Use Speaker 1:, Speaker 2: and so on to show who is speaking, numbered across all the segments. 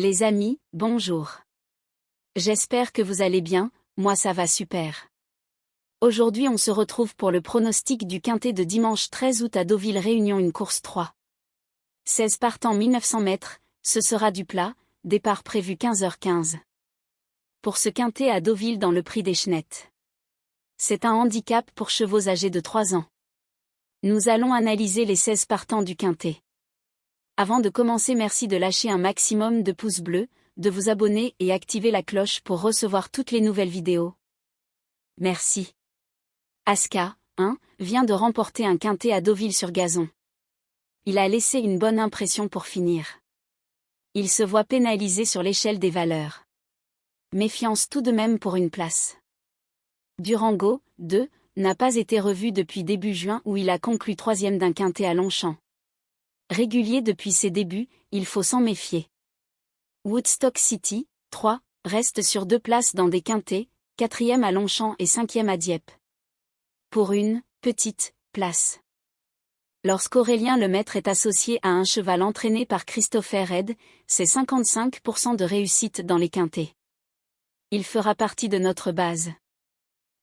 Speaker 1: Les amis, bonjour. J'espère que vous allez bien, moi ça va super. Aujourd'hui on se retrouve pour le pronostic du quintet de dimanche 13 août à Deauville Réunion une course 3. 16 partants 1900 mètres, ce sera du plat, départ prévu 15h15. Pour ce quintet à Deauville dans le prix des Chennettes. C'est un handicap pour chevaux âgés de 3 ans. Nous allons analyser les 16 partants du quintet. Avant de commencer, merci de lâcher un maximum de pouces bleus, de vous abonner et activer la cloche pour recevoir toutes les nouvelles vidéos. Merci. Aska, 1, vient de remporter un quintet à Deauville sur gazon. Il a laissé une bonne impression pour finir. Il se voit pénalisé sur l'échelle des valeurs. Méfiance tout de même pour une place. Durango, 2, n'a pas été revu depuis début juin où il a conclu 3e d'un quintet à Longchamp. Régulier depuis ses débuts, il faut s'en méfier. Woodstock City, 3, reste sur 2 places dans des quintets, 4e à Longchamp et 5e à Dieppe. Pour une petite place. Lorsqu'Aurélien Lemaître est associé à un cheval entraîné par Christopher Head, c'est 55% de réussite dans les quintets. Il fera partie de notre base.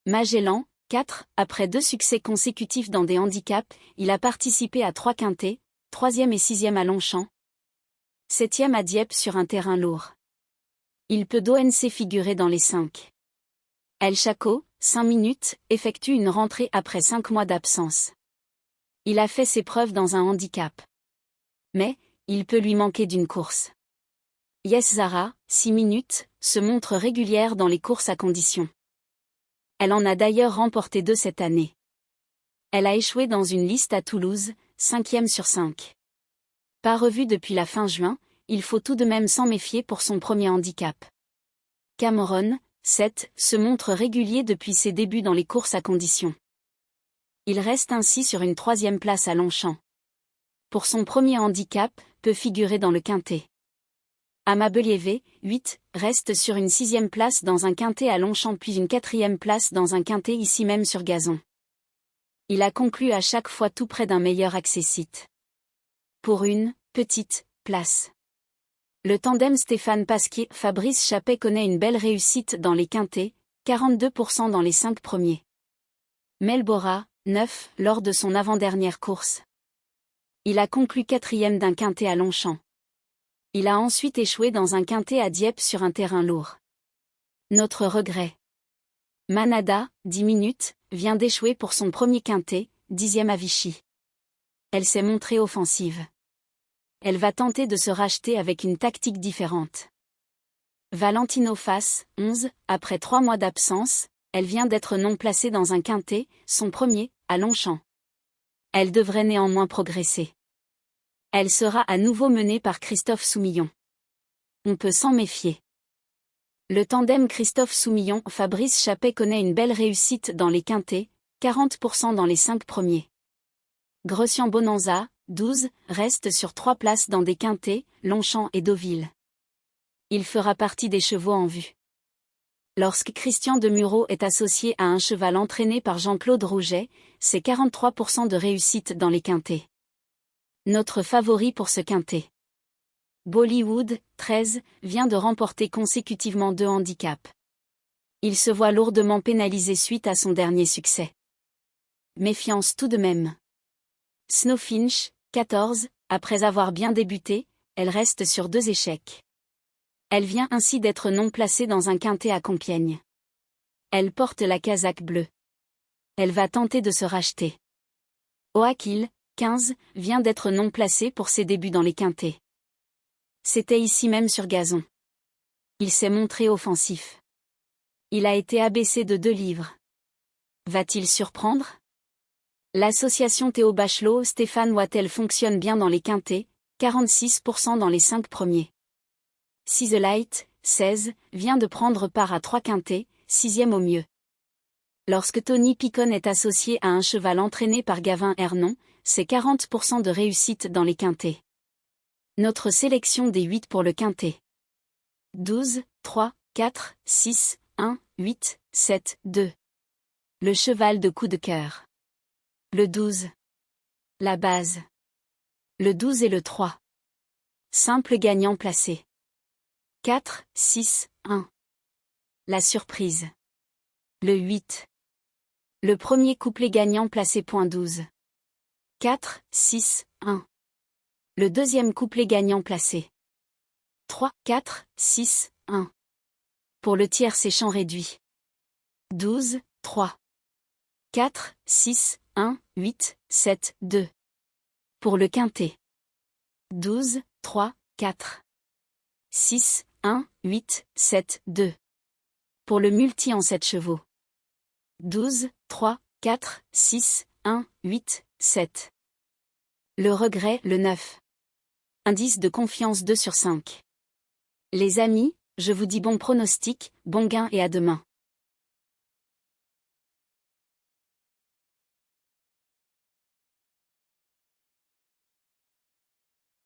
Speaker 1: Magellan, 4, après 2 succès consécutifs dans des handicaps, il a participé à 3 quintets, 3e et 6e à Longchamp. 7e à Dieppe sur un terrain lourd. Il peut d'ONC figurer dans les 5. El Chaco, 5 minutes, effectue une rentrée après 5 mois d'absence. Il a fait ses preuves dans un handicap. Mais, il peut lui manquer d'une course. Yes Zara, 6 minutes, se montre régulière dans les courses à condition. Elle en a d'ailleurs remporté 2 cette année. Elle a échoué dans une liste à Toulouse, 5e sur 5. Pas revue depuis la fin juin, il faut tout de même s'en méfier pour son premier handicap. Cameron, 7, se montre régulier depuis ses débuts dans les courses à condition. Il reste ainsi sur une 3e place à Longchamp. Pour son premier handicap, peut figurer dans le quintet. Amabelieve, 8, reste sur une 6e place dans un quintet à Longchamp puis une 4e place dans un quintet ici même sur gazon. Il a conclu à chaque fois tout près d'un meilleur accessite. Pour une petite place. Le tandem Stéphane Pasquier-Fabrice Chappet connaît une belle réussite dans les quintets, 42% dans les 5 premiers. Melbora, 9, lors de son avant-dernière course. Il a conclu 4e d'un quintet à Longchamp. Il a ensuite échoué dans un quintet à Dieppe sur un terrain lourd. Notre regret. Manada, 10 minutes, vient d'échouer pour son premier quintet, 10e à Vichy. Elle s'est montrée offensive. Elle va tenter de se racheter avec une tactique différente. Valentino Fass, 11, après 3 mois d'absence, elle vient d'être non placée dans un quintet, son premier, à Longchamp. Elle devrait néanmoins progresser. Elle sera à nouveau menée par Christophe Soumillon. On peut s'en méfier. Le tandem Christophe Soumillon-Fabrice Chappet connaît une belle réussite dans les quintets, 40% dans les 5 premiers. Grossian Bonanza, 12, reste sur 3 places dans des quintets, Longchamp et Deauville. Il fera partie des chevaux en vue. Lorsque Christian Demureau est associé à un cheval entraîné par Jean-Claude Rouget, c'est 43% de réussite dans les quintets. Notre favori pour ce quintet. Bollywood, 13, vient de remporter consécutivement 2 handicaps. Il se voit lourdement pénalisé suite à son dernier succès. Méfiance tout de même. Snowfinch, 14, après avoir bien débuté, elle reste sur 2 échecs. Elle vient ainsi d'être non placée dans un quintet à Compiègne. Elle porte la casaque bleue. Elle va tenter de se racheter. Oakil, 15, vient d'être non placé pour ses débuts dans les quintets. C'était ici même sur gazon. Il s'est montré offensif. Il a été abaissé de 2 livres. Va-t-il surprendre? L'association Théo Bachelot Stéphane Wattel fonctionne bien dans les quintets, 46% dans les 5 premiers. Light, 16, vient de prendre part à 3 quintets, 6e au mieux. Lorsque Tony Picon est associé à un cheval entraîné par Gavin Hernon, c'est 40% de réussite dans les quintets. Notre sélection des 8 pour le quintet. 12, 3, 4, 6, 1, 8, 7, 2. Le cheval de coup de cœur. Le 12. La base. Le 12 et le 3. Simple gagnant placé. 4, 6, 1. La surprise. Le 8. Le premier couplet gagnant placé .12. 4, 6, 1. Le deuxième couplet gagnant placé. 3, 4, 6, 1. Pour le tiers c'est champ réduit. 12, 3. 4, 6, 1, 8, 7, 2. Pour le quintet. 12, 3, 4. 6, 1, 8, 7, 2. Pour le multi en 7 chevaux. 12, 3, 4, 6, 1, 8, 7. Le regret, le 9. Indice de confiance 2 sur 5. Les amis, je vous dis bon pronostic, bon gain et à demain.